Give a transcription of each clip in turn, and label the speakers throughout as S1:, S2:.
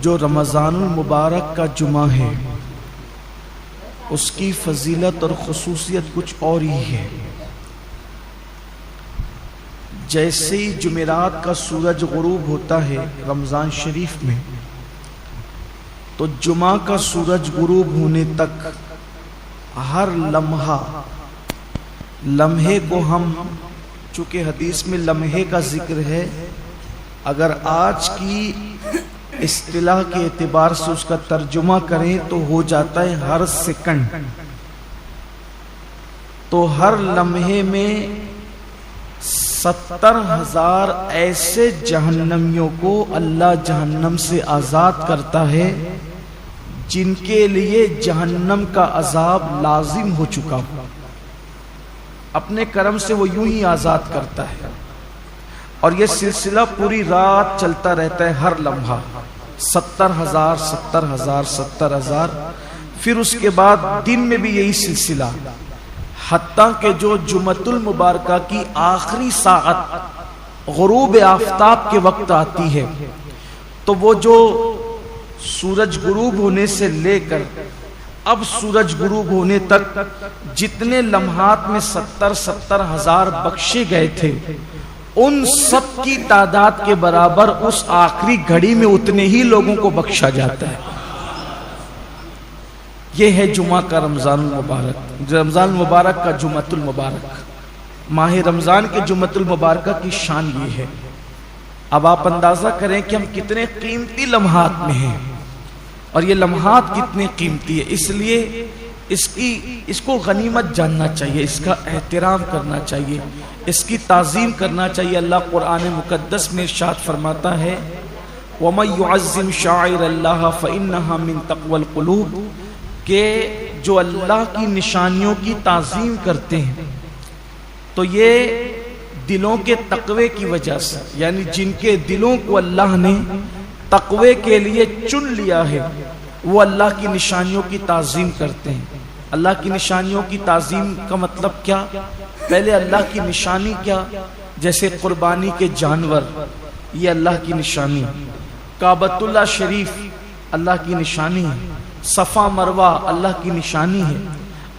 S1: جو رمضان المبارک کا جمعہ ہے اس کی فضیلت اور خصوصیت کچھ اور ہی ہے۔ جیسے ہی جمعرات کا سورج غروب ہوتا ہے رمضان شریف میں، تو جمعہ کا سورج غروب ہونے تک ہر لمحے کو ہم، چونکہ حدیث میں لمحے کا ذکر ہے، اگر آج کی اصطلاح کے اعتبار سے اس کا ترجمہ کریں تو ہو جاتا ہے ہر سیکنڈ۔ تو ہر لمحے میں 70,000 ایسے جہنمیوں کو اللہ جہنم سے آزاد کرتا ہے جن کے لیے جہنم کا عذاب لازم ہو چکا ہو، اپنے کرم سے وہ یوں ہی آزاد کرتا ہے، اور یہ سلسلہ پوری رات چلتا رہتا ہے، ہر لمحہ 70,000، پھر اس کے بعد دن میں بھی یہی سلسلہ، حتیٰ کہ جو جمعۃ المبارکہ کی آخری ساعت غروب آفتاب کے وقت آتی ہے، تو وہ جو سورج غروب ہونے سے لے کر اب سورج غروب ہونے تک جتنے لمحات میں 70,000 بخشے گئے تھے، ان سب کی تعداد کے برابر اس آخری گھڑی میں اتنے ہی لوگوں کو بخشا جاتا ہے۔ یہ ہے جمعہ کا رمضان المبارک، رمضان المبارک کا جمعۃ المبارک، ماہ رمضان کے جمعۃ المبارکہ کی شان یہ ہے۔ اب آپ اندازہ کریں کہ ہم کتنے قیمتی لمحات میں ہیں، اور یہ لمحات کتنے قیمتی ہے، اس لیے اس کو غنیمت جاننا چاہیے، اس کا احترام کرنا چاہیے، اس کی تعظیم کرنا چاہیے۔ اللہ قرآن مقدس میں ارشاد فرماتا ہے وَمَن يُعَظِّمْ شَعَائِرَ اللَّهِ فَإِنَّهَا مِن تَقْوَى الْقُلُوبِ، کہ جو اللہ کی نشانیوں کی تعظیم کرتے ہیں تو یہ دلوں کے تقوی کی وجہ سے، یعنی جن کے دلوں کو اللہ نے تقوی کے لیے چن لیا ہے وہ اللہ کی نشانیوں کی تعظیم کرتے ہیں۔ اللہ کی نشانیوں کی تعظیم کا مطلب کیا؟ پہلے اللہ کی نشانی کیا؟ جیسے قربانی کے جانور، یہ اللہ کی نشانی، کعبۃ اللہ شریف اللہ کی نشانی ہے، صفا مروہ اللہ کی نشانی ہے،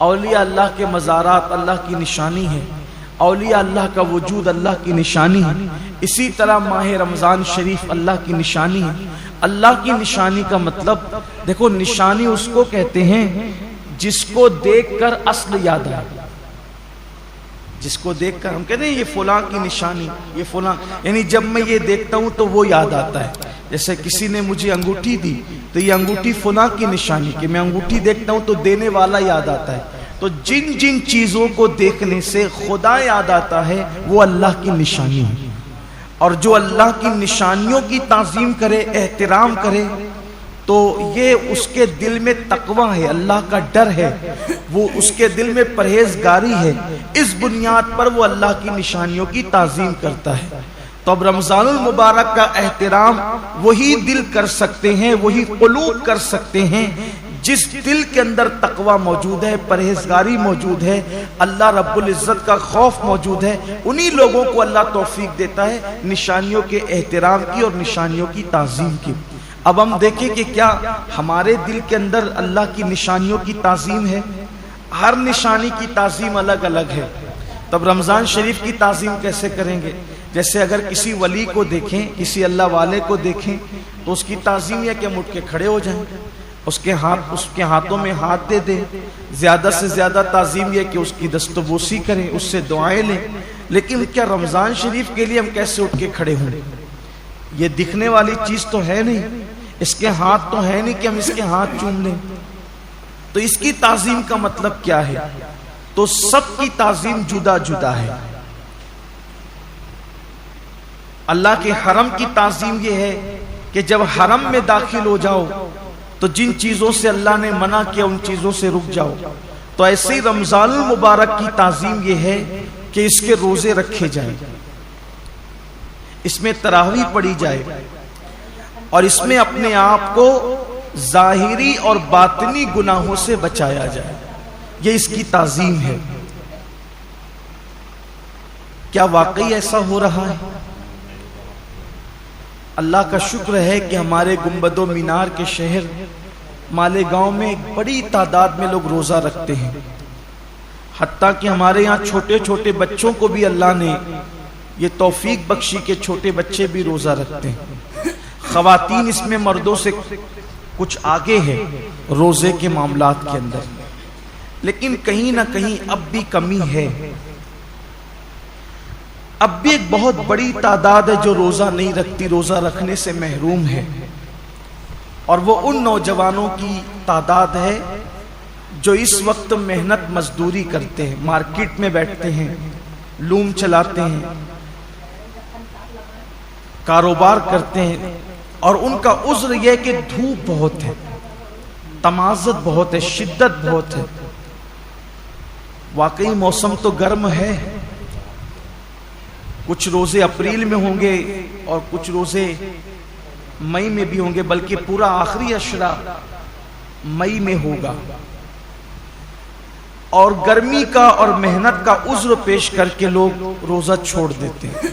S1: اولیاء اللہ کے مزارات اللہ کی نشانی ہے، اولیاء اللہ کا وجود اللہ کی نشانی ہے۔ اسی طرح ماہ رمضان شریف اللہ کی نشانی ہے۔ اللہ کی نشانی کا مطلب دیکھو، نشانی اس کو کہتے ہیں جس کو دیکھ کر اصل یاد آئے، جس کو دیکھ کر ہم کہتے ہیں یہ فلاں کی نشانی، یہ فلاں، یعنی جب میں یہ دیکھتا ہوں تو وہ یاد آتا ہے۔ جیسے کسی نے مجھے انگوٹھی دی تو یہ انگوٹھی فلاں کی نشانی، کہ میں انگوٹھی دیکھتا ہوں تو دینے والا یاد آتا ہے۔ تو جن جن چیزوں کو دیکھنے سے خدا یاد آتا ہے وہ اللہ کی نشانی ہے، اور جو اللہ کی نشانیوں کی تعظیم کرے، احترام کرے، تو یہ اس کے دل میں تقوی ہے، اللہ کا ڈر ہے، وہ اس کے دل میں پرہیزگاری ہے، اس بنیاد پر وہ اللہ کی نشانیوں کی تعظیم کرتا ہے۔ تو اب رمضان المبارک کا احترام وہی دل کر سکتے ہیں، وہی قلوب کر سکتے ہیں جس دل کے اندر تقوی موجود ہے، پرہیزگاری موجود ہے، اللہ رب العزت کا خوف موجود ہے، انہی لوگوں کو اللہ توفیق دیتا ہے نشانیوں کے احترام کی اور نشانیوں کی تعظیم کی۔ اب ہم دیکھیں کہ کیا ہمارے دل کے اندر اللہ کی نشانیوں کی تعظیم ہے؟ ہر نشانی کی تعظیم الگ الگ ہے۔ تب رمضان شریف کی تعظیم کیسے کریں گے؟ جیسے اگر کسی ولی کو دیکھیں، کسی اللہ والے کو دیکھیں تو اس کی تعظیم یہ کہ ہم اٹھ کے کھڑے ہو جائیں، اس کے ہاتھوں میں ہاتھ دے دیں، زیادہ سے زیادہ تعظیم یہ کہ اس کی دست و بوسی کریں، اس سے دعائیں لیں۔ لیکن کیا رمضان شریف کے لیے ہم کیسے اٹھ کے کھڑے ہوں؟ یہ دکھنے والی چیز تو ہے نہیں، اس کے ہاتھ تو ہے نہیں کہ ہم اس کے ہاتھ چوم لیں۔ تو اس کی تعظیم کا مطلب کیا ہے؟ تو سب کی تعظیم جدا جدا ہے۔ اللہ کے حرم کی تعظیم یہ ہے کہ جب حرم میں داخل ہو جاؤ تو جن چیزوں سے اللہ نے منع کیا ان چیزوں سے رک جاؤ۔ تو ایسے ہی رمضان المبارک کی تعظیم یہ ہے کہ اس کے روزے رکھے جائیں، اس میں تراویح پڑھی جائے، اور اس میں اپنے آپ کو ظاہری اور باطنی گناہوں سے بچایا جائے، یہ اس کی تعظیم ہے۔ کیا واقعی ایسا ہو رہا ہے؟ اللہ کا شکر ہے کہ ہمارے گنبد و مینار کے شہر مالیگاؤں میں ایک بڑی تعداد میں لوگ روزہ رکھتے ہیں، حتیٰ کہ ہمارے یہاں چھوٹے چھوٹے بچوں کو بھی اللہ نے یہ توفیق بخشی کہ چھوٹے بچے بھی روزہ رکھتے ہیں۔ خواتین اس میں مردوں سے کچھ آگے ہے روزے کے معاملات کے اندر، لیکن کہیں نہ کہیں اب بھی کمی ہے۔ اب بھی ایک بہت بڑی تعداد ہے جو روزہ نہیں رکھتی، روزہ رکھنے سے محروم ہے، اور وہ ان نوجوانوں کی تعداد ہے جو اس وقت محنت مزدوری کرتے ہیں، مارکیٹ میں بیٹھتے ہیں، لوم چلاتے ہیں، کاروبار کرتے ہیں، اور ان کا عذر یہ کہ دھوپ بہت ہے، تمازت بہت ہے، شدت بہت ہے۔ واقعی موسم تو گرم ہے، کچھ روزے اپریل میں ہوں گے اور کچھ روزے مئی میں بھی ہوں گے، بلکہ پورا آخری عشرہ مئی میں ہوگا، اور گرمی کا اور محنت کا عذر پیش کر کے لوگ روزہ چھوڑ دیتے ہیں۔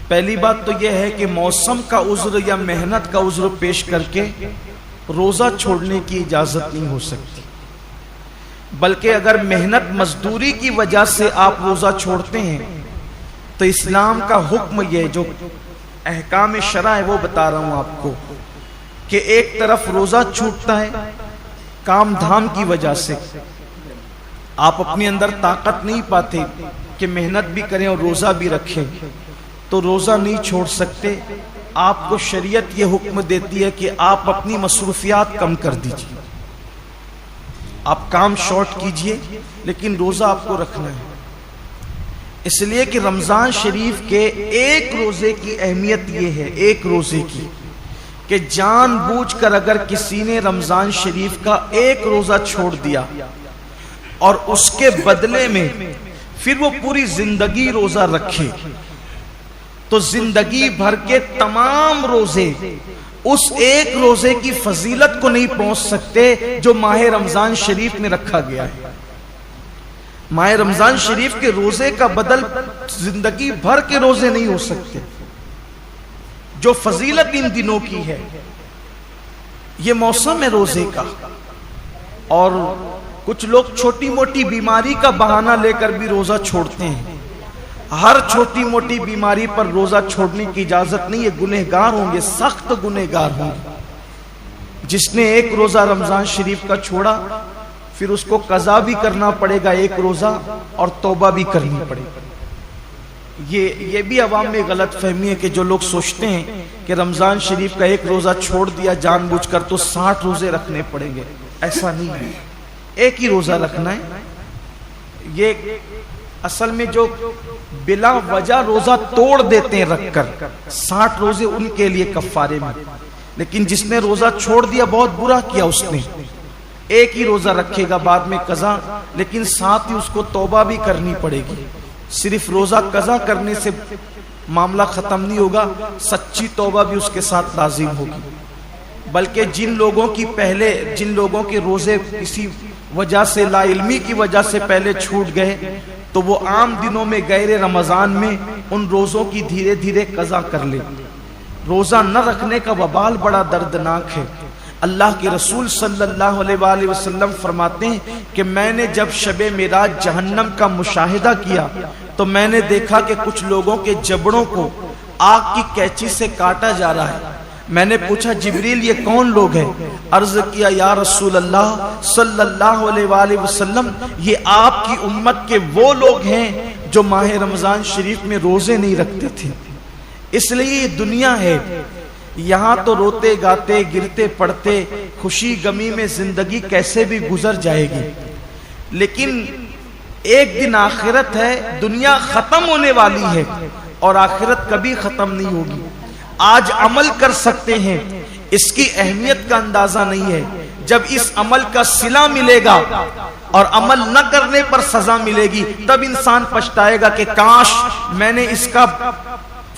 S1: پہلی بات تو یہ ہے کہ موسم کا عذر یا محنت کا عذر پیش کر کے روزہ چھوڑنے کی اجازت نہیں ہو سکتی، بلکہ اگر محنت مزدوری کی وجہ سے آپ روزہ چھوڑتے ہیں تو اسلام کا حکم یہ جو احکام شرع ہے وہ بتا رہا ہوں آپ کو، کہ ایک طرف روزہ چھوٹتا ہے کام دھام کی وجہ سے، آپ اپنے اندر طاقت نہیں پاتے کہ محنت بھی کریں اور روزہ بھی رکھیں، تو روزہ نہیں چھوڑ سکتے۔ آپ کو شریعت یہ حکم دیتی ہے کہ آپ اپنی مصروفیات کم کر دیجیے، آپ کام شارٹ کیجئے، لیکن روزہ آپ کو رکھنا ہے۔ اس لیے کہ رمضان شریف کے ایک روزے کی اہمیت یہ ہے، ایک روزے کی، کہ جان بوجھ کر اگر کسی نے رمضان شریف کا ایک روزہ چھوڑ دیا اور اس کے بدلے میں پھر وہ پوری زندگی روزہ رکھے، تو زندگی بھر کے تمام روزے اس ایک روزے کی فضیلت کو نہیں پہنچ سکتے جو ماہ رمضان شریف میں رکھا گیا ہے۔ ماہ رمضان شریف کے روزے کا بدل زندگی بھر کے روزے نہیں ہو سکتے، جو فضیلت ان دنوں کی ہے۔ یہ موسم ہے روزے کا، اور کچھ لوگ چھوٹی موٹی بیماری کا بہانہ لے کر بھی روزہ چھوڑتے ہیں۔ ہر چھوٹی موٹی بیماری پر روزہ چھوڑنے کی اجازت نہیں ہے، گنہگار ہوں گے، سخت گنہگار ہوں گے۔ جس نے ایک روزہ رمضان شریف کا چھوڑا پھر اس کو قضا بھی کرنا پڑے گا ایک روزہ، اور توبہ بھی کرنی پڑے گی۔ یہ بھی عوام میں غلط فہمی ہے کہ جو لوگ سوچتے ہیں کہ رمضان شریف کا ایک روزہ چھوڑ دیا جان بوجھ کر تو 60 روزے رکھنے پڑیں گے، ایسا نہیں ہے، ایک ہی روزہ رکھنا ہے۔ یہ اصل میں جو بلا وجہ روزہ توڑ دیتے ہیں رکھ کر، 60 روزے ان کے لیے کفارے میں، لیکن جس نے روزہ چھوڑ دیا بہت برا کیا، اس نے ایک ہی روزہ رکھے گا بعد میں قضا، لیکن ساتھ ہی اس کو توبہ بھی کرنی پڑے گی۔ صرف روزہ قضا کرنے سے معاملہ ختم نہیں ہوگا، سچی توبہ بھی اس کے ساتھ لازم ہوگی۔ بلکہ جن لوگوں کے روزے کسی وجہ سے، لا علمی کی وجہ سے پہلے چھوٹ گئے، تو وہ عام دنوں میں غیر رمضان میں ان روزوں کی دھیرے دھیرے قضا کر لے۔ روزہ نہ رکھنے کا وبال بڑا دردناک ہے۔ اللہ کے رسول صلی اللہ علیہ وآلہ وسلم فرماتے ہیں کہ میں نے جب شب معراج جہنم کا مشاہدہ کیا تو میں نے دیکھا کہ کچھ لوگوں کے جبڑوں کو آگ کی کینچی سے کاٹا جا رہا ہے۔ میں نے پوچھا جبریل یہ کون لوگ ہیں؟ عرض کیا یا رسول اللہ صلی اللہ علیہ وآلہ وسلم یہ آپ کی امت کے وہ لوگ ہیں جو ماہ رمضان شریف میں روزے نہیں رکھتے تھے۔ اس لیے یہ دنیا ہے، یہاں تو روتے گاتے گرتے پڑتے خوشی غمی میں زندگی کیسے بھی گزر جائے گی، لیکن ایک دن آخرت ہے، دنیا ختم ہونے والی ہے اور آخرت کبھی ختم نہیں ہوگی۔ آج عمل کر سکتے ہیں، اس کی اہمیت کا اندازہ نہیں ہے، جب اس عمل کا صلہ ملے گا اور عمل نہ کرنے پر سزا ملے گی تب انسان پچھتائے گا کہ کاش میں نے اس کا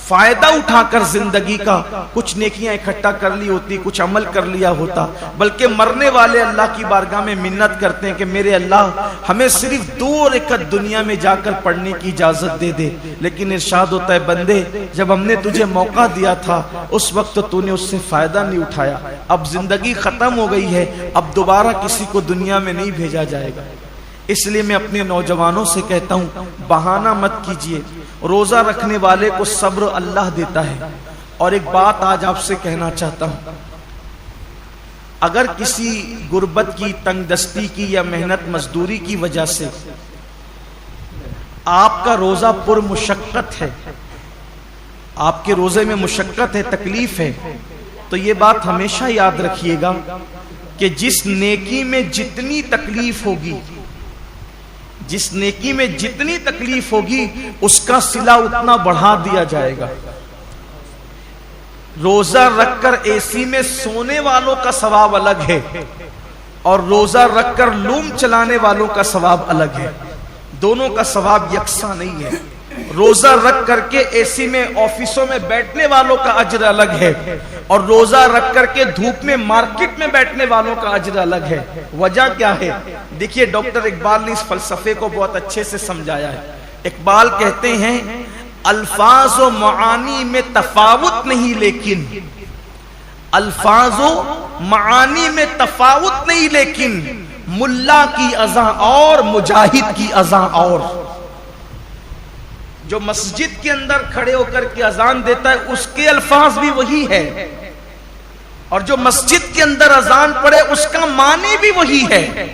S1: فائدہ اٹھا کر زندگی کا کچھ نیکیاں اکٹھا کر لی ہوتی، کچھ عمل کر لیا ہوتا، بلکہ مرنے والے اللہ کی بارگاہ میں منت کرتے ہیں کہ میرے اللہ ہمیں صرف 2 رکعت دنیا میں جا کر پڑھنے کی اجازت دے دے۔ لیکن ارشاد ہوتا ہے بندے جب ہم نے تجھے موقع دیا تھا اس وقت تو نے اس سے فائدہ نہیں اٹھایا، اب زندگی ختم ہو گئی ہے، اب دوبارہ کسی کو دنیا میں نہیں بھیجا جائے گا۔ اس لیے میں اپنے نوجوانوں سے کہتا ہوں بہانہ مت کیجئے، روزہ رکھنے والے کو صبر اللہ دیتا ہے۔ اور ایک بات آج آپ سے کہنا چاہتا ہوں، اگر کسی غربت کی، تنگ دستی کی یا محنت مزدوری کی وجہ سے آپ کا روزہ پر مشقت ہے، آپ کے روزے میں مشقت ہے، تکلیف ہے، تو یہ بات ہمیشہ یاد رکھیے گا کہ جس نیکی میں جتنی تکلیف ہوگی، جس نیکی میں جتنی تکلیف ہوگی اس کا صلہ اتنا بڑھا دیا جائے گا۔ روزہ رکھ کر اے سی میں سونے والوں کا ثواب الگ ہے اور روزہ رکھ کر لوم چلانے والوں کا ثواب الگ ہے، دونوں کا ثواب یکساں نہیں ہے۔ روزہ رکھ کر کے اے سی میں آفسوں میں بیٹھنے والوں کا اجر الگ ہے اور روزہ رکھ کر کے دھوپ میں مارکیٹ میں بیٹھنے والوں کا اجر الگ ہے۔ وجہ کیا ہے؟ دیکھیے ڈاکٹر اقبال نے اس فلسفے کو بہت اچھے سے سمجھایا ہے۔ اقبال کہتے ہیں الفاظ و معانی میں تفاوت نہیں، لیکن الفاظ و معانی میں تفاوت نہیں، لیکن ملا کی اذان اور مجاہد کی اذان اور۔ جو مسجد کے اندر کھڑے ہو کر کے اذان دیتا ہے اس کے الفاظ بھی وہی ہے، اور جو مسجد کے اندر اذان پڑے اس کا معنی بھی وہی ہے،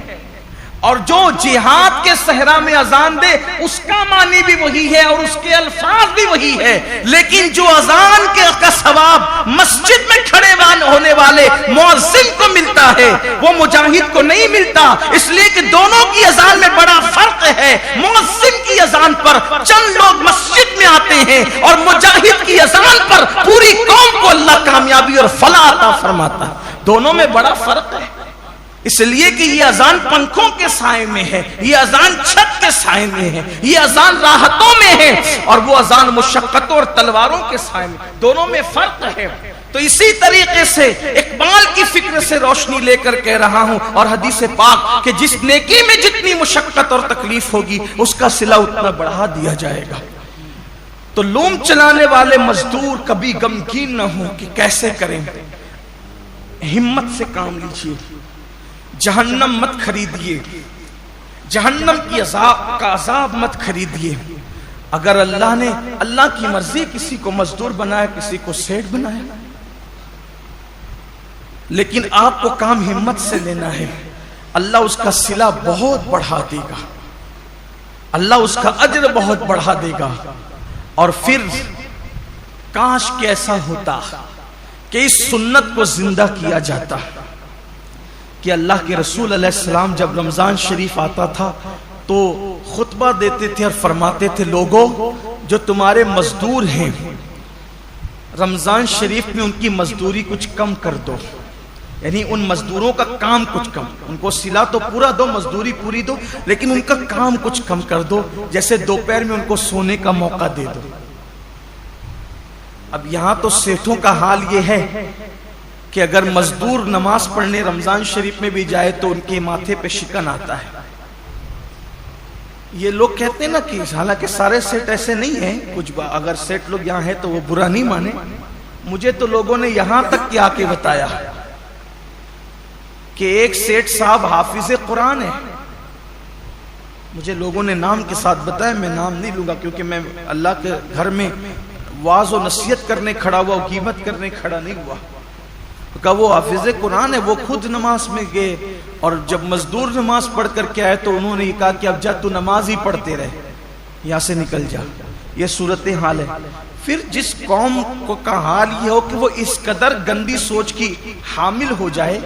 S1: اور جو جہاد کے صحرا میں اذان دے اس کا معنی بھی وہی ہے اور اس کے الفاظ بھی وہی ہے۔ لیکن جو اذان کا ثواب مسجد میں کھڑے ہونے والے مؤذن کو ملتا ہے وہ مجاہد کو نہیں ملتا، اس لیے کہ دونوں کی اذان میں بڑا فرق ہے۔ مؤذن کی اذان پر چند لوگ مسجد میں آتے ہیں اور مجاہد کی اذان پر پوری قوم کو اللہ کامیابی اور فلاح عطا فرماتا ہے، دونوں میں بڑا فرق ہے۔ اس لیے کہ یہ اذان پنکھوں کے سائے میں ہے، یہ اذان چھت کے سائے میں ہے، یہ اذان راحتوں میں ہے، اور وہ اذان مشقتوں اور تلواروں کے سائے میں، دونوں میں فرق ہے۔ تو اسی طریقے سے اقبال کی فکر سے روشنی لے کر کہہ رہا ہوں، اور حدیث پاک کہ جس نیکی میں جتنی مشقت اور تکلیف ہوگی اس کا صلہ اتنا بڑھا دیا جائے گا۔ تو لوم چلانے والے مزدور کبھی غمگین نہ ہوں کہ کیسے کریں، ہمت سے کام لیجیے، جہنم مت خریدیے، جہنم کی عذاب مت خریدیے۔ اگر اللہ کی مرضی کسی کو مزدور بنایا، کسی کو سیٹ بنایا، لیکن آپ کو کام ہمت سے لینا ہے، اللہ اس کا صلہ بہت بڑھا دے گا، اللہ اس کا اجر بہت بڑھا دے گا۔ اور پھر کاش کہ ایسا ہوتا کہ اس سنت کو زندہ کیا جاتا کہ اللہ کے رسول علیہ السلام جب رمضان شریف آتا تھا تو خطبہ دیتے تھے اور فرماتے تھے لوگوں جو تمہارے مزدور ہیں رمضان شریف میں ان کی مزدوری کچھ کم کر دو، یعنی ان مزدوروں کا کام کچھ کم، ان کو صلہ تو پورا دو، مزدوری پوری دو، لیکن ان کا کام کچھ کم کر دو، جیسے دوپہر میں ان کو سونے کا موقع دے دو۔ اب یہاں تو سیٹھوں کا حال یہ ہے کہ اگر مزدور نماز پڑھنے رمضان شریف میں بھی جائے تو ان کے ماتھے پہ شکن آتا ہے۔ یہ لوگ کہتے ہیں نا کہ حالانکہ سارے سیٹ ایسے نہیں ہیں، کچھ اگر سیٹ لوگ یہاں ہیں تو وہ برا نہیں مانے، مجھے تو لوگوں نے یہاں تک کیا کے بتایا کہ ایک سیٹ صاحب حافظ قرآن ہے، مجھے لوگوں نے نام کے ساتھ بتایا، میں نام نہیں لوں گا کیونکہ میں اللہ کے گھر میں واعظ و نصیحت کرنے کھڑا ہوا، غیبت کرنے کھڑا نہیں ہوا۔ کہا وہ حافظ قرآن ہے، وہ خود نماز میں گئے اور جب مزدور نماز پڑھ کر کے آئے تو انہوں نے یہ کہا کہ اب جا تو نماز ہی پڑھتے رہے، یہاں سے نکل جا۔ یہ صورتحال ہے۔ پھر جس قوم کا حال یہ ہو کہ وہ اس قدر گندی سوچ کی حامل ہو جائے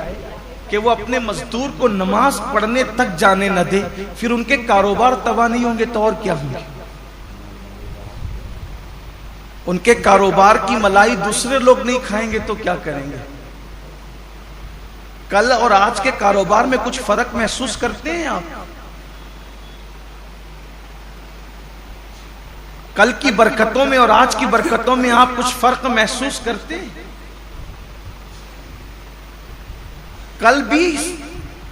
S1: کہ وہ اپنے مزدور کو نماز پڑھنے تک جانے نہ دے، پھر ان کے کاروبار تباہ نہیں ہوں گے تو اور کیا ہوں گے؟ ان کے کاروبار کی ملائی دوسرے لوگ نہیں کھائیں گے تو کیا کریں گے؟ کل اور آج کے کاروبار میں کچھ فرق محسوس کرتے ہیں آپ؟ کل کی برکتوں میں اور آج کی برکتوں میں آپ کچھ فرق محسوس کرتے ہیں؟ کل بھی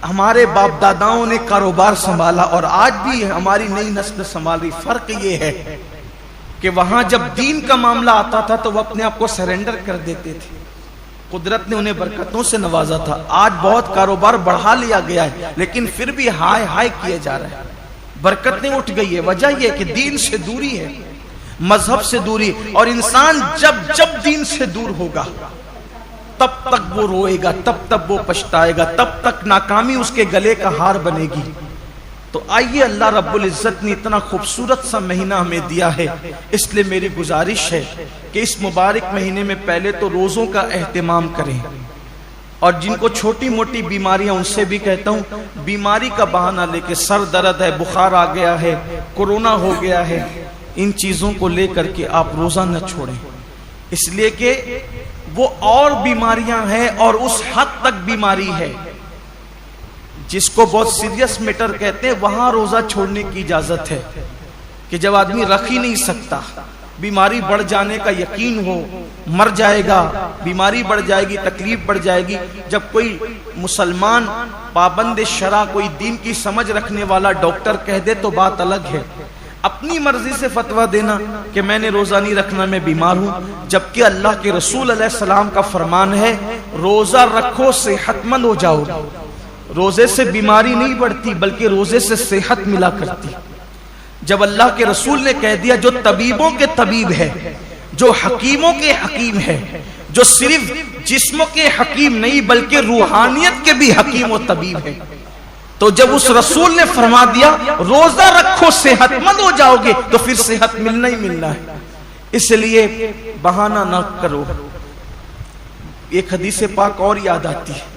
S1: ہمارے باپ داداؤں نے کاروبار سنبھالا اور آج بھی ہماری نئی نسل سنبھال رہی. فرق یہ ہے کہ وہاں جب دین کا معاملہ آتا تھا تو وہ اپنے آپ کو سرنڈر کر دیتے تھے. قدرت نے انہیں برکتوں سے نوازا تھا. آج بہت کاروبار بڑھا لیا گیا ہے لیکن پھر بھی ہائے ہائے کیے جا رہے ہیں. برکتیں اٹھ گئی ہے. وجہ یہ کہ دین سے دوری ہے, مذہب سے دوری. اور انسان جب دین سے دور ہوگا تب تک وہ روئے گا, تب تک وہ پچھتائے گا, تب تک ناکامی اس کے گلے کا ہار بنے گی. تو آئیے, اللہ رب العزت نے اتنا خوبصورت سا مہینہ ہمیں دیا ہے, اس لیے میری گزارش ہے کہ اس مبارک مہینے میں پہلے تو روزوں کا اہتمام کریں. اور جن کو چھوٹی موٹی بیماریاں ان سے بھی کہتا ہوں, بیماری کا بہانہ لے کے سر درد ہے, بخار آ گیا ہے, کورونا ہو گیا ہے, ان چیزوں کو لے کر کے آپ روزہ نہ چھوڑیں. اس لیے کہ وہ اور بیماریاں ہیں اور اس حد تک بیماری ہے جس کو بہت سیریس میٹر کہتے ہیں, وہاں روزہ چھوڑنے کی اجازت ہے کہ جب آدمی رکھ ہی نہیں سکتا, بیماری بڑھ جانے کا یقین ہو, مر جائے گا, بیماری بڑھ جائے گی, تکلیف بڑھ جائے گی. جب کوئی مسلمان پابند شرع, کوئی دین کی سمجھ رکھنے والا ڈاکٹر کہہ دے تو بات الگ ہے. اپنی مرضی سے فتویٰ دینا کہ میں نے روزہ نہیں رکھنا, میں بیمار ہوں, جبکہ اللہ کے رسول علیہ السلام کا فرمان ہے روزہ رکھو صحت مند ہو جاؤ. روزے سے بیماری نہیں بڑھتی بلکہ روزے سے صحت ملا کرتی. جب اللہ کے رسول نے کہہ دیا جو طبیبوں کے طبیب ہے, جو حکیموں کے حکیم ہے, جو صرف جسموں کے حکیم نہیں بلکہ روحانیت کے بھی حکیم و طبیب ہے, تو جب اس رسول نے فرما دیا روزہ رکھو صحت مند ہو جاؤ گے تو پھر صحت ملنا ہی ملنا ہے. اس لیے بہانہ نہ کرو. ایک حدیث پاک اور یاد آتی ہے,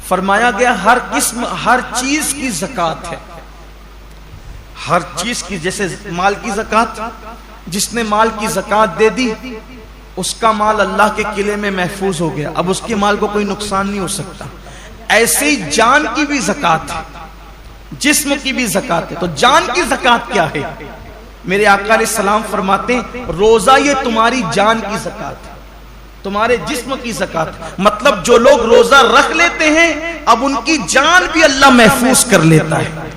S1: فرمایا گیا ہر قسم ہر چیز کی زکات ہے, ہر چیز کی. جیسے مال کی زکات, جس نے مال کی زکات دے دی اس کا مال اللہ کے قلعے میں محفوظ ہو گیا, اب اس کے مال کو کوئی نقصان نہیں ہو سکتا. ایسے ہی جان کی بھی زکات ہے, جسم کی بھی زکات ہے. تو جان کی زکات کیا ہے؟ میرے آقا علیہ السلام فرماتے ہیں روزہ یہ تمہاری جان کی زکات ہے, تمہارے جسم کی زکات. مطلب جو لوگ روزہ رکھ لیتے ہیں اب ان کی جان بھی اللہ محفوظ کر لیتا ہے,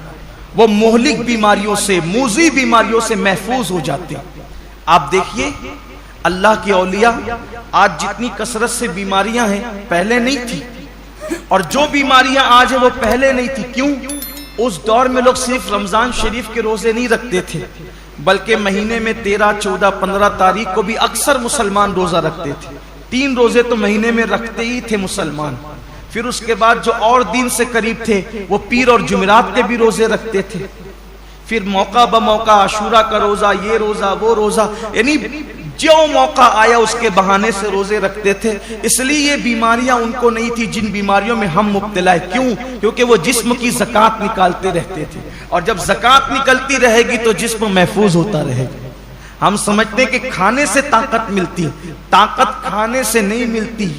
S1: وہ مہلک بیماریوں سے, موذی بیماریوں سے محفوظ ہو جاتے ہیں. آپ دیکھیے اللہ کے اولیاء, آج جتنی کثرت سے بیماریاں ہیں پہلے نہیں تھی, اور جو بیماریاں آج ہیں وہ پہلے نہیں تھی. کیوں؟ اس دور میں لوگ صرف رمضان شریف کے روزے نہیں رکھتے تھے بلکہ مہینے میں 13, 14, 15 تاریخ کو بھی اکثر مسلمان روزہ رکھتے تھے. 3 روزے تو مہینے میں رکھتے ہی تھے مسلمان. پھر اس کے بعد جو اور دین سے قریب تھے وہ پیر اور جمعرات کے بھی روزے رکھتے تھے. پھر موقع بموقع عاشورہ کا روزہ, یہ روزہ, وہ روزہ, یعنی جو موقع آیا اس کے بہانے سے روزے رکھتے تھے. اس لیے یہ بیماریاں ان کو نہیں تھی جن بیماریوں میں ہم مبتلا ہیں. کیوں؟ کیونکہ وہ جسم کی زکات نکالتے رہتے تھے, اور جب زکات نکلتی رہے گی تو جسم محفوظ ہوتا رہے گا. ہم سمجھتے ہیں کہ کھانے سے طاقت ملتی, طاقت کھانے سے نہیں ملتی.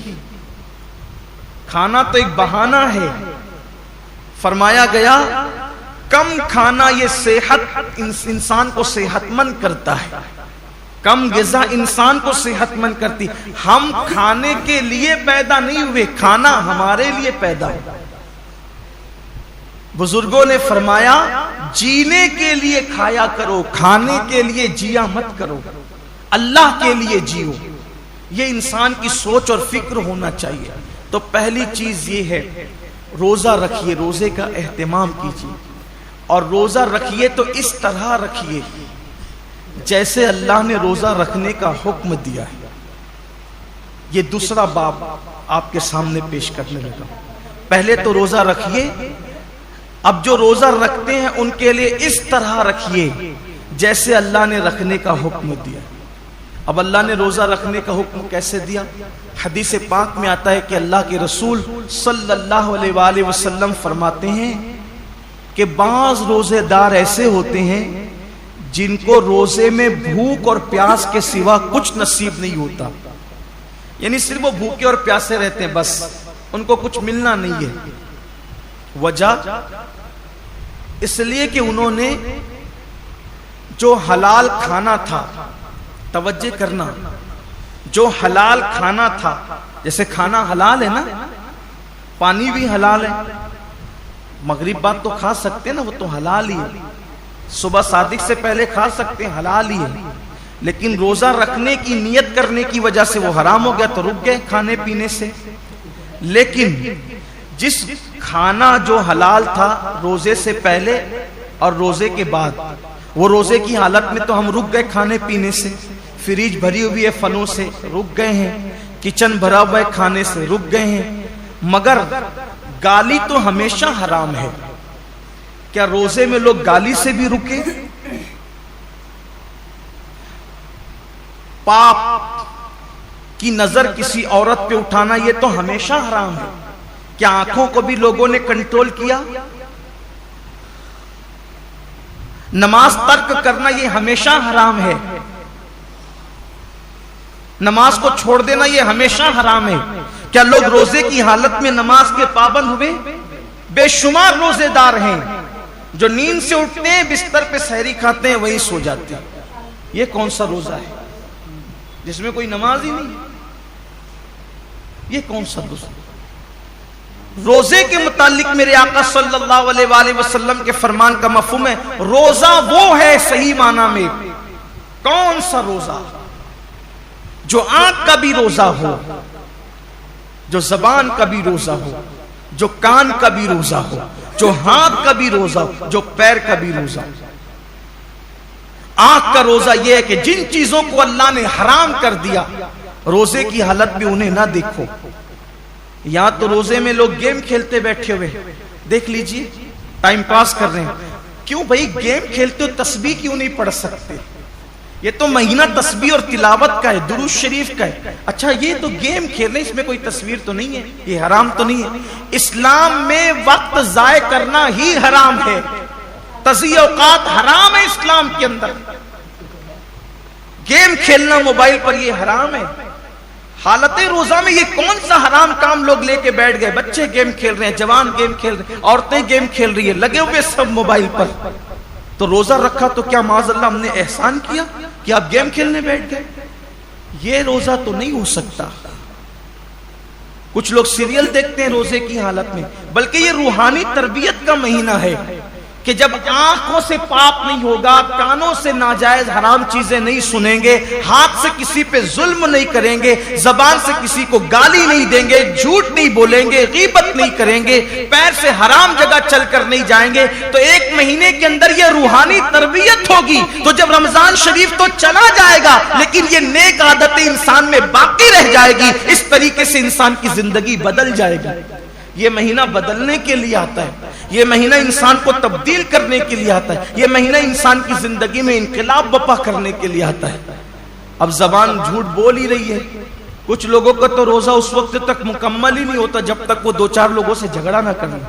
S1: کھانا تو ایک بہانہ ہے. فرمایا گیا کم کھانا یہ صحت انسان کو صحت مند کرتا ہے, کم غذا انسان کو صحت مند کرتی. ہم کھانے کے لیے پیدا نہیں ہوئے, کھانا ہمارے لیے پیدا ہوا. بزرگوں نے فرمایا جینے کے لیے کھایا کرو, کھانے کے لیے جیا مت کرو, اللہ کے لیے جیو. یہ انسان کی سوچ اور فکر ہونا چاہیے. تو پہلی چیز یہ ہے روزہ رکھیے, روزے کا اہتمام کیجیے, اور روزہ رکھیے تو اس طرح رکھیے جیسے اللہ نے روزہ رکھنے کا حکم دیا ہے. یہ دوسرا باب آپ کے سامنے پیش کرنے لگا. پہلے تو روزہ رکھیے, اب جو روزہ رکھتے ہیں ان کے لیے اس طرح رکھیے جیسے اللہ نے رکھنے کا حکم دیا. اب اللہ نے روزہ رکھنے کا حکم کیسے دیا؟ حدیث پاک میں آتا ہے کہ اللہ کے رسول صلی اللہ علیہ وآلہ وسلم فرماتے ہیں کہ بعض روزے دار ایسے ہوتے ہیں جن کو روزے میں بھوک اور پیاس کے سوا کچھ نصیب نہیں ہوتا. یعنی صرف وہ بھوکے اور پیاسے رہتے ہیں, بس ان کو کچھ ملنا نہیں ہے. وجہ اس لیے کہ انہوں نے جو حلال کھانا تھا، توجہ کرنا، جو حلال کھانا تھا، جیسے کھانا حلال ہے نا، پانی بھی حلال ہے، مغرب بعد تو کھا سکتے ہیں نا، وہ تو حلال ہی ہے، صبح صادق سے پہلے کھا سکتے ہیں، حلال ہی ہے، لیکن روزہ رکھنے کی نیت کرنے کی وجہ سے وہ حرام ہو گیا تو رک گئے کھانے پینے سے۔ لیکن جس کھانا جو حلال تھا روزے سے پہلے اور روزے کے بعد، وہ روزے کی حالت میں تو ہم رک گئے کھانے پینے سے، فریج بھری ہوئی ہے پھلوں سے رک گئے ہیں، کچن بھرا ہوا ہے کھانے سے رک گئے ہیں، مگر گالی تو ہمیشہ حرام ہے۔ کیا روزے میں لوگ گالی سے بھی رکے؟ پاپ کی نظر کسی عورت پہ اٹھانا یہ تو ہمیشہ حرام ہے۔ کیا آنکھوں کو بھی لوگوں نے کنٹرول کیا؟ نماز ترک کرنا یہ ہمیشہ حرام ہے، نماز کو چھوڑ دینا یہ ہمیشہ حرام ہے۔ کیا لوگ روزے کی حالت میں نماز کے پابند ہوئے؟ بے شمار روزے دار ہیں جو نیند سے اٹھتے ہیں، بستر پہ سحری کھاتے ہیں، وہیں سو جاتے ہیں۔ یہ کون سا روزہ ہے جس میں کوئی نماز ہی نہیں؟ یہ کون سا روزہ؟ روزے کے متعلق میرے آقا صلی اللہ علیہ وآلہ وسلم کے فرمان کا مفہوم ہے، روزہ وہ ہے صحیح معنی میں، کون سا روزہ؟ جو آنکھ کا بھی روزہ ہو، جو زبان کا بھی روزہ ہو، جو کان کا بھی روزہ ہو، جو ہاتھ کا بھی روزہ ہو، جو پیر کا بھی روزہ ہو۔ آنکھ کا روزہ یہ ہے کہ جن چیزوں کو اللہ نے حرام کر دیا روزے کی حالت میں انہیں نہ دیکھو۔ یہاں تو روزے میں لوگ گیم کھیلتے بیٹھے ہوئے، دیکھ لیجئے ٹائم پاس کر رہے ہیں۔ کیوں بھائی گیم کھیلتے ہو، تسبیح کیوں نہیں پڑھ سکتے؟ یہ تو مہینہ تسبیح اور تلاوت کا ہے، درود شریف کا ہے۔ اچھا یہ تو گیم کھیل رہے ہیں، اس میں کوئی تصویر تو نہیں ہے، یہ حرام تو نہیں ہے؟ اسلام میں وقت ضائع کرنا ہی حرام ہے، تضییع اوقات حرام ہے اسلام کے اندر۔ گیم کھیلنا موبائل پر یہ حرام ہے۔ حالت روزہ میں یہ کون سا حرام کام لوگ لے کے بیٹھ گئے؟ بچے گیم کھیل رہے ہیں، جوان گیم کھیل رہے ہیں، عورتیں گیم کھیل رہی ہیں، لگے ہوئے سب موبائل پر۔ تو روزہ رکھا تو کیا معاذ اللہ ہم نے احسان کیا کہ آپ گیم کھیلنے بیٹھ گئے؟ یہ روزہ تو نہیں ہو سکتا۔ کچھ لوگ سیریل دیکھتے ہیں روزے کی حالت میں، بلکہ یہ روحانی تربیت کا مہینہ ہے کہ جب آنکھوں سے پاپ نہیں ہوگا، کانوں سے ناجائز حرام چیزیں نہیں سنیں گے، ہاتھ سے کسی پہ ظلم نہیں کریں گے، زبان سے کسی کو گالی نہیں دیں گے، جھوٹ نہیں بولیں گے، غیبت نہیں کریں گے، پیر سے حرام جگہ چل کر نہیں جائیں گے، تو ایک مہینے کے اندر یہ روحانی تربیت ہوگی۔ تو جب رمضان شریف تو چلا جائے گا لیکن یہ نیک عادتیں انسان میں باقی رہ جائے گی، اس طریقے سے انسان کی زندگی بدل جائے گی۔ یہ مہینہ بدلنے کے لیے آتا ہے، یہ مہینہ انسان کو تبدیل کرنے کے لیے آتا ہے، یہ مہینہ انسان کی زندگی میں انقلاب برپا کرنے کے لیے آتا ہے۔ اب زبان جھوٹ بول ہی رہی ہے۔ کچھ لوگوں کا تو روزہ اس وقت تک مکمل ہی نہیں ہوتا جب تک وہ 2-4 لوگوں سے جھگڑا نہ کریں۔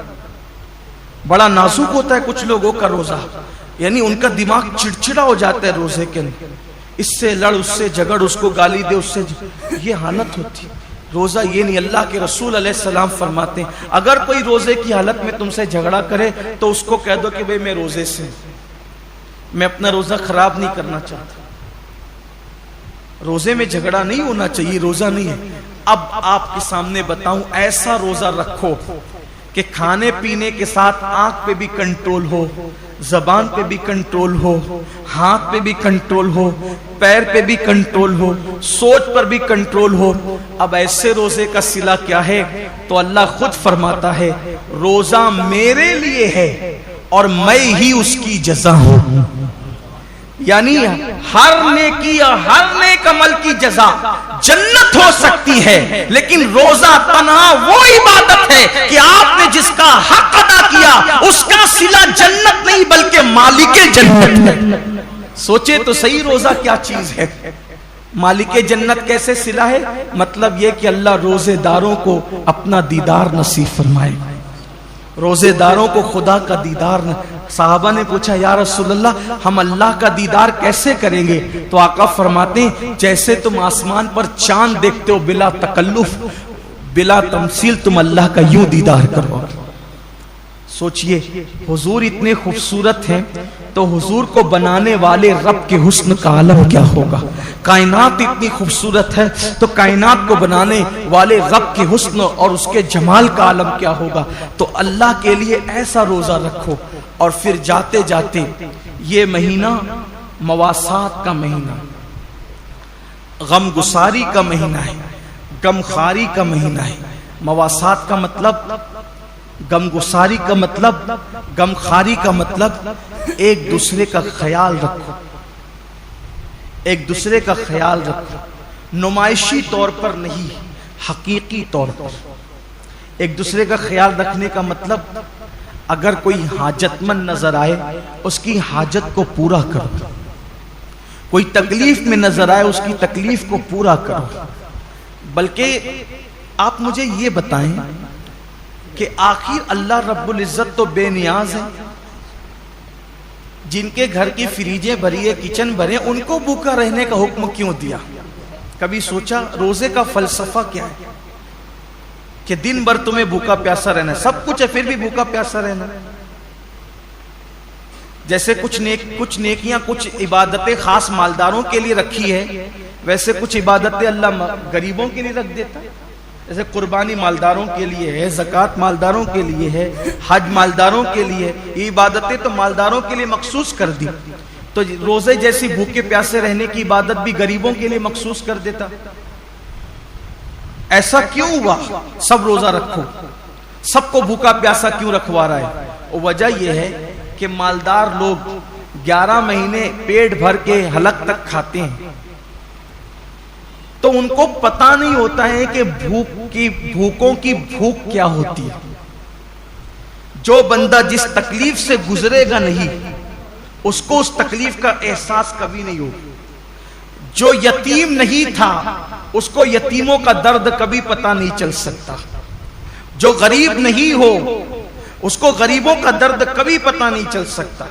S1: بڑا نازک ہوتا ہے کچھ لوگوں کا روزہ، یعنی ان کا دماغ چڑچڑا ہو جاتا ہے روزے کے اندر، اس سے لڑ، اس سے جھگڑ، اس کو گالی دے، اس سے یہ حالت ہوتی ہے۔ روزہ یہ نہیں، اللہ کے رسول علیہ السلام فرماتے ہیں اگر کوئی روزے کی حالت میں تم سے جھگڑا کرے تو اس کو کہہ دو کہ بھئی میں روزے سے، میں اپنا روزہ خراب نہیں کرنا چاہتا۔ روزے میں جھگڑا نہیں ہونا چاہیے، روزہ نہیں ہے۔ اب آپ کے سامنے بتاؤں، ایسا روزہ رکھو کہ کھانے پینے کے ساتھ آنکھ پہ بھی کنٹرول ہو، زبان پہ بھی کنٹرول ہو، ہاتھ پہ بھی کنٹرول ہو، پیر پہ بھی کنٹرول ہو، سوچ پر بھی کنٹرول ہو۔ اب ایسے روزے کا صلہ کیا ہے؟ تو اللہ خود فرماتا ہے روزہ میرے لیے ہے اور میں ہی اس کی جزا ہوں۔ یعنی ہر نیکی اور ہر نیک عمل کی جزا جنت ہو سکتی ہے، لیکن روزہ تنہا وہ عبادت ہے کہ آپ نے جس کا حق ادا کیا اس کا صلہ جنت نہیں بلکہ مالک جنت ہے۔ سوچے تو صحیح روزہ کیا چیز ہے، مالک جنت کیسے صلہ ہے؟ مطلب یہ کہ اللہ روزے داروں کو اپنا دیدار نصیب فرمائے، روزے داروں کو خدا کا دیدار۔ صحابہ نے پوچھا یا رسول اللہ ہم اللہ کا دیدار کیسے کریں گے؟ تو آقا فرماتے ہیں جیسے تم آسمان پر چاند دیکھتے ہو بلا تکلف، بلا تمثیل، تم اللہ کا یوں دیدار کرو۔ سوچئے حضور اتنے خوبصورت ہیں تو حضور کو بنانے والے رب کے حسن کا عالم کیا ہوگا. کائنات اتنی خوبصورت ہے تو کائنات کو بنانے والے رب کے حسن اور اس کے جمال کا عالم کیا ہوگا. تو اللہ کے لیے ایسا روزہ رکھو اور پھر جاتے جاتے یہ مہینہ مواسات کا مہینہ، غم گساری کا مہینہ ہے، غم خاری کا مہینہ ہے. مواسات کا مطلب، غم گساری کا مطلب، غم خاری کا مطلب ایک دوسرے کا خیال رکھو، ایک دوسرے کا خیال رکھو، نمائشی طور پر نہیں، حقیقی طور پر. ایک دوسرے کا خیال رکھنے کا مطلب اگر کوئی حاجت مند نظر آئے اس کی حاجت کو پورا کرو، کوئی تکلیف میں نظر آئے اس کی تکلیف کو پورا کرو. بلکہ آپ مجھے یہ بتائیں کہ آخر اللہ رب العزت تو بے نیاز ہے، جن کے گھر کی فریجیں بھری ہے، کچن بھرے، ان کو بھوکا رہنے کا حکم کیوں دیا؟ کبھی سوچا روزے کا فلسفہ کیا ہے کہ دن بھر تمہیں بھوکا پیاسا رہنا ہے، سب کچھ ہے پھر بھی بھوکا پیاسا رہنا ہے؟ جیسے کچھ نیکیاں، کچھ عبادتیں خاص مالداروں کے لیے رکھی ہے، ویسے کچھ عبادتیں اللہ غریبوں کے لیے رکھ دیتا ہے. جیسے قربانی مالداروں کے لیے ہے، زکوٰۃ مالداروں کے لیے ہے، حج مالداروں کے لیے، یہ عبادتیں تو مالداروں کے لیے مخصوص کر دی. تو روزے جیسی بھوکے پیاسے رہنے کی عبادت بھی غریبوں کے لیے مخصوص کر دیتا. ایسا کیوں ہوا؟ سب روزہ رکھو، سب کو بھوکا پیاسا کیوں رکھوا رہا ہے؟ اور وجہ یہ ہے کہ مالدار لوگ 11 مہینے پیٹ بھر کے حلق تک کھاتے ہیں، تو ان کو پتہ نہیں ہوتا ہے کہ بھوکوں کی بھوک کیا ہوتی ہے. جو بندہ جس تکلیف سے گزرے گا نہیں اس کو اس تکلیف کا احساس کبھی نہیں ہوگا. جو یتیم نہیں تھا اس کو یتیموں کا درد کبھی پتہ نہیں چل سکتا. جو غریب نہیں ہو اس کو غریبوں کا درد کبھی پتہ نہیں چل سکتا.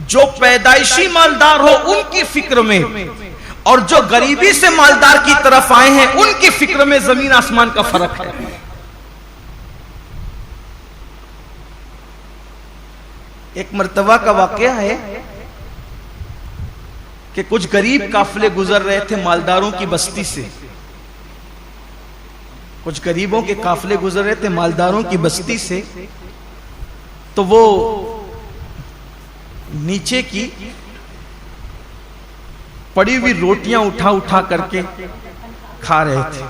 S1: جو پیدائشی مالدار ہو ان کی فکر میں اور جو غریبی سے مالدار کی طرف آئے ہیں ان کی فکر میں زمین آسمان کا فرق ہے. ایک مرتبہ کا واقعہ ہے کہ کچھ غریب قافلے گزر رہے تھے مالداروں کی بستی سے. کچھ غریبوں کے قافلے گزر رہے تھے مالداروں کی بستی سے، تو وہ نیچے کی پڑی ہوئی روٹیاں اٹھا کر کے کھا رہے تھے.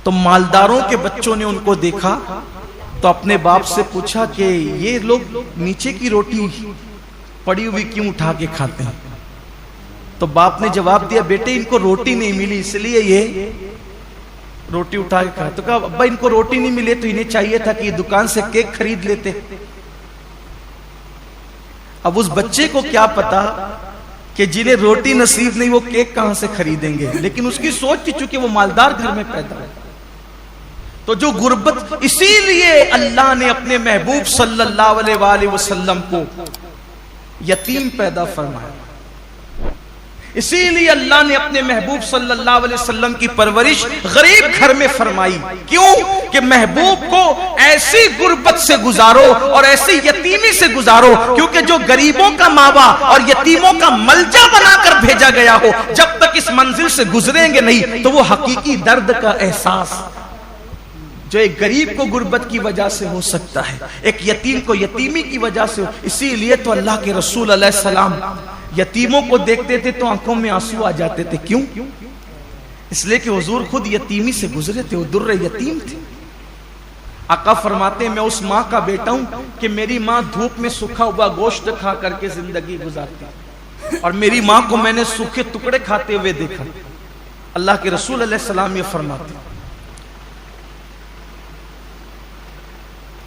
S1: تو مالداروں کے بچوں نے ان کو دیکھا تو اپنے باپ سے پوچھا کہ یہ لوگ نیچے کی روٹی پڑی ہوئی کیوں اٹھا کے کھاتے ہیں؟ تو باپ نے جواب دیا، بیٹے ان کو روٹی نہیں ملی اس لیے یہ روٹی اٹھا کے کھاتے. تو کہا ابا ان کو روٹی نہیں ملے تو انہیں چاہیے تھا کہ یہ دکان سے کیک خرید لیتے. اب اس بچے کو کیا پتا کہ جنہیں روٹی نصیب نہیں وہ کیک کہاں سے خریدیں گے، لیکن اس کی سوچ تھی چونکہ وہ مالدار گھر میں پیدا ہے. تو جو غربت، اسی لیے اللہ نے اپنے محبوب صلی اللہ علیہ وآلہ وسلم کو یتیم پیدا فرمایا. اسی لیے اللہ نے اپنے محبوب صلی اللہ علیہ وسلم کی پرورش غریب گھر میں فرمائی. کیوں؟ کہ محبوب کو ایسی غربت سے گزارو اور ایسی یتیمی سے گزارو، کیونکہ جو غریبوں کا ماوا اور یتیموں کا ملجا بنا کر بھیجا گیا ہو، جب تک اس منزل سے گزریں گے نہیں تو وہ حقیقی درد کا احساس جو ایک غریب کو غربت کی وجہ سے ہو سکتا ہے، ایک یتیم کو یتیمی کی وجہ سے ہو. اسی لیے تو اللہ کے رسول علیہ السلام یتیموں کو دیکھتے تھے تو آنکھوں میں آنسو آ جاتے تھے. کیوں؟ اس لیے کہ حضور خود یتیمی سے گزرے تھے، وہ در یتیم تھے. آقا فرماتے ہیں میں اس ماں کا بیٹا ہوں کہ میری ماں دھوپ میں سوکھا ہوا گوشت کھا کر کے زندگی گزارتی اور میری ماں کو میں نے سوکھے ٹکڑے کھاتے ہوئے دیکھا. اللہ کے رسول علیہ السلام یہ فرماتے ہیں.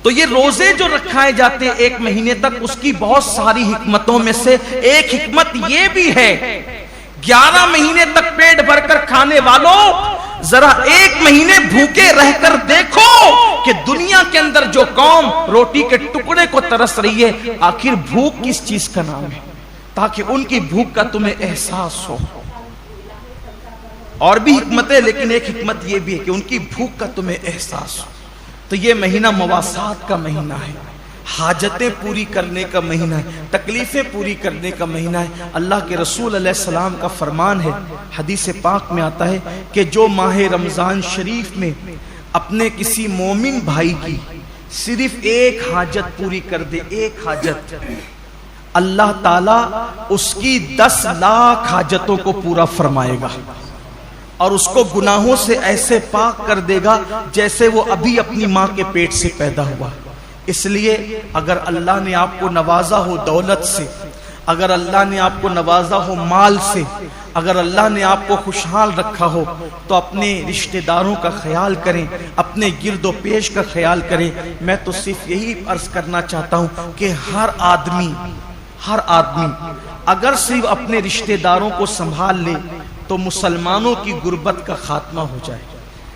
S1: تو یہ روزے جو رکھائے جاتے ایک مہینے تک، اس کی بہت ساری حکمتوں میں سے ایک حکمت یہ بھی ہے 11 مہینے تک پیٹ بھر کر کھانے والوں ذرا ایک مہینے بھوکے رہ کر دیکھو کہ دنیا کے اندر جو قوم روٹی کے ٹکڑے کو ترس رہی ہے آخر بھوک کس چیز کا نام ہے، تاکہ ان کی بھوک کا تمہیں احساس ہو. اور بھی حکمتیں، لیکن ایک حکمت یہ بھی ہے کہ ان کی بھوک کا تمہیں احساس ہو. تو یہ مہینہ مواسات کا مہینہ ہے. حاجتیں پوری کرنے کا مہینہ ہے، تکلیفیں پوری کرنے کا مہینہ ہے۔ اللہ کے رسول علیہ السلام کا فرمان ہے، حدیث پاک میں آتا ہے کہ جو ماہ رمضان شریف میں اپنے کسی مومن بھائی کی صرف ایک حاجت پوری کر دے، ایک حاجت، اللہ تعالیٰ اس کی 10 لاکھ حاجتوں کو پورا فرمائے گا اور اس کو گناہوں سے ایسے پاک کر دے گا جیسے وہ ابھی اپنی ماں کے پیٹ سے پیدا ہوا۔ اس لیے اگر اللہ نے آپ کو نوازا ہو دولت سے، اگر اللہ نے آپ کو نوازا ہو مال سے، اگر اللہ نے آپ کو خوشحال رکھا ہو تو اپنے رشتہ داروں کا خیال کریں، اپنے گرد و پیش کا خیال کریں۔ میں تو صرف یہی عرض کرنا چاہتا ہوں کہ ہر آدمی اگر صرف اپنے رشتہ داروں کو سنبھال لے تو مسلمانوں کی غربت کا خاتمہ ہو جائے۔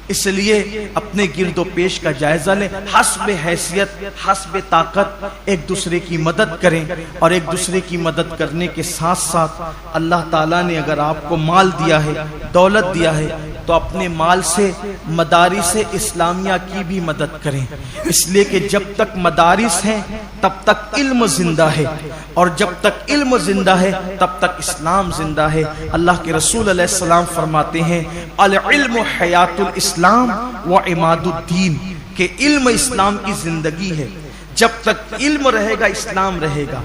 S1: اس لیے اپنے گرد و پیش کا جائزہ لیں، حسب حیثیت حسب طاقت ایک دوسرے کی مدد کریں، اور ایک دوسرے کی مدد کرنے کے ساتھ ساتھ اللہ تعالیٰ نے اگر آپ کو مال دیا ہے، دولت دیا ہے، تو اپنے مال سے مدارس اسلامیہ کی بھی مدد کریں، اس لیے کہ جب تک مدارس ہیں تب تک علم زندہ ہے، اور جب تک علم زندہ ہے تب تک اسلام زندہ ہے۔ اللہ کے رسول علیہ السلام فرماتے ہیں العلم حیات الاسلام و عماد الدین، کہ علم اسلام کی زندگی ہے، جب تک علم رہے گا اسلام رہے گا۔